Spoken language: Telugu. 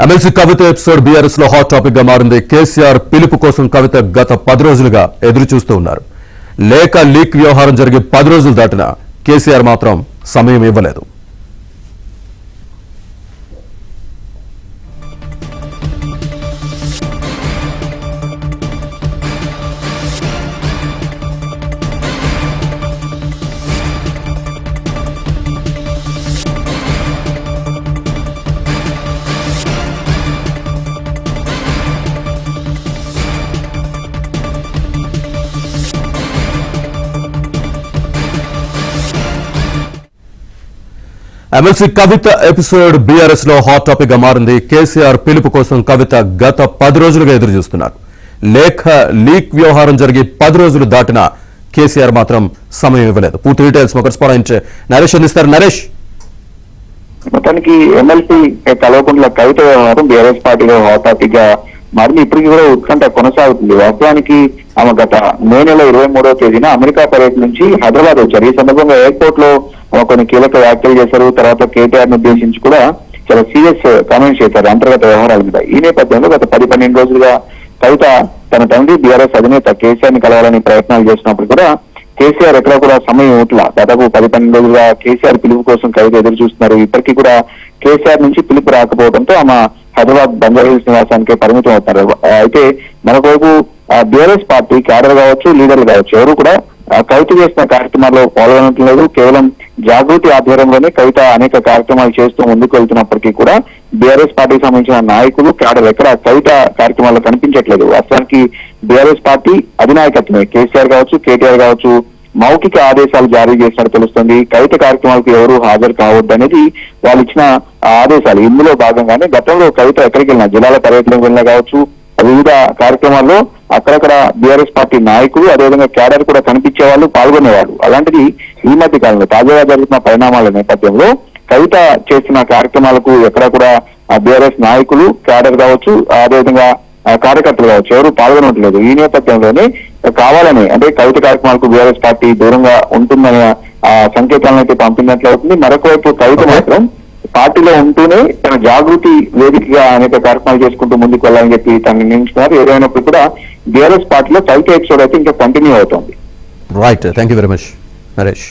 ఎమ్మెల్సీ కవిత ఎపిసోడ్ బీఆర్ఎస్ లో హాట్ టాపిక్ గా మారింది. కేసీఆర్ పిలుపు కోసం కవిత గత 10 రోజులుగా ఎదురు చూస్తూ ఉన్నారు. లేఖ లీక్ వ్యవహారం జరిగి 10 రోజులు దాటినా కేసీఆర్ మాత్రం సమయం ఇవ్వలేదు. ఎమ్మెల్సీ కవిత ఎపిసోడ్ బీఆర్ఎస్ లో హాట్ టాపిక్ గా మారింది. కేసీఆర్ పిలుపు కోసం కవిత గత 10 రోజులుగా ఎదురు చూస్తున్నారు. లేఖ లీక్ వ్యవహారం జరిగి 10 రోజులు దాటినా కేసీఆర్ మాత్రం సమయం ఇవ్వలేదు. పూర్తి డీటెయిల్స్ మా కరెస్పాండెంట్ నరేష్ అందిస్తారు. నరేష్, మొత్తానికి ఎమ్మెల్సీ కల్వకుంట్ల కవిత వ్యవహారం బీఆర్ఎస్ పార్టీలో హాట్ టాపిక్ గా మారింది. ఇప్పటికీ కూడా ఉత్కంఠ కొనసాగుతుంది. వాస్తవానికి ఆమె గత మే నెల 23వ తేదీన అమెరికా పర్యటన నుంచి హైదరాబాద్ వచ్చారు. ఈ సందర్భంగా ఎయిర్పోర్ట్ లో కొన్ని కీలక వ్యాఖ్యలు చేశారు. తర్వాత కేటీఆర్ ను ఉద్దేశించి కూడా చాలా సీరియస్ కామెంట్స్ చేశారు అంతర్గత వ్యవహారాల మీద. ఈ నేపథ్యంలో గత 10-12 రోజులుగా కవిత తన తండ్రి బీఆర్ఎస్ అధినేత కేసీఆర్ ని కలవాలని ప్రయత్నాలు చేసినప్పుడు కూడా కేసీఆర్ ఎక్కడ కూడా సమయం ఇవ్వట్లా. దాదాపు 10-12 రోజులుగా కేసీఆర్ పిలుపు కోసం కవిత ఎదురు చూస్తున్నారు. ఇప్పటికీ కూడా కేసీఆర్ నుంచి పిలుపు రాకపోవడంతో ఆమె హైదరాబాద్ బంజారాహిల్స్ నివాసానికి పరిమితం అవుతున్నారు. అయితే మరొకవైపు బీఆర్ఎస్ పార్టీ క్యాడర్ కావచ్చు, లీడర్లు కావచ్చు, ఎవరు కూడా కవిత చేసిన కార్యక్రమాల్లో పాల్గొనట్లేదు. కేవలం జాగృతి ఆధ్వర్యంలోనే కవిత అనేక కార్యక్రమాలు చేస్తూ ముందుకు వెళ్తున్నప్పటికీ కూడా బీఆర్ఎస్ పార్టీకి సంబంధించిన నాయకులు క్యాడర్ ఎక్కడ కవిత కార్యక్రమాల్లో కనిపించట్లేదు. వాస్తవానికి బీఆర్ఎస్ పార్టీ అధినాయకత్వమే కేసీఆర్ కావచ్చు, కేటీఆర్ కావచ్చు మౌఖిక ఆదేశాలు జారీ చేసినట్టు తెలుస్తుంది. కవిత కార్యక్రమాలకు ఎవరు హాజరు కావద్దు అనేది వాళ్ళు ఇచ్చిన ఆదేశాలు. ఇందులో భాగంగానే గతంలో కవిత ఎక్కడికి వెళ్ళినా, జిల్లాల పర్యటనకు వెళ్ళినా కావచ్చు, వివిధ కార్యక్రమాల్లో అక్కడక్కడ బీఆర్ఎస్ పార్టీ నాయకులు అదేవిధంగా క్యాడర్ కూడా కనిపించే వాళ్ళు, పాల్గొనేవాళ్ళు. అలాంటిది ఈ మధ్య కాలంలో తాజాగా జరుగుతున్న పరిణామాల నేపథ్యంలో కవిత చేసిన కార్యక్రమాలకు ఎక్కడ కూడా బీఆర్ఎస్ నాయకులు, క్యాడర్ కావచ్చు, అదేవిధంగా కార్యకర్తలు కావచ్చు ఎవరు పాల్గొనట్లేదు. ఈ నేపథ్యంలోనే కావాలని అంటే కవిత కార్యక్రమాలకు బీఆర్ఎస్ పార్టీ దూరంగా ఉంటుందనే సంకేతాలను అయితే పంపినట్లు అవుతుంది. మరొక వైపు కవిత మాత్రం పార్టీలో ఉంటూనే తన జాగృతి వేదికగా అనేక కార్యక్రమాలు చేసుకుంటూ ముందుకు వెళ్ళాలని చెప్పి తను నిర్ణయించుకున్నారు. ఏదైనప్పుడు కూడా బీఆర్ఎస్ పార్టీలో కవిత ఎపిసోడ్ అయితే ఇంకా కంటిన్యూ అవుతుంది. Right, thank you very much Naresh.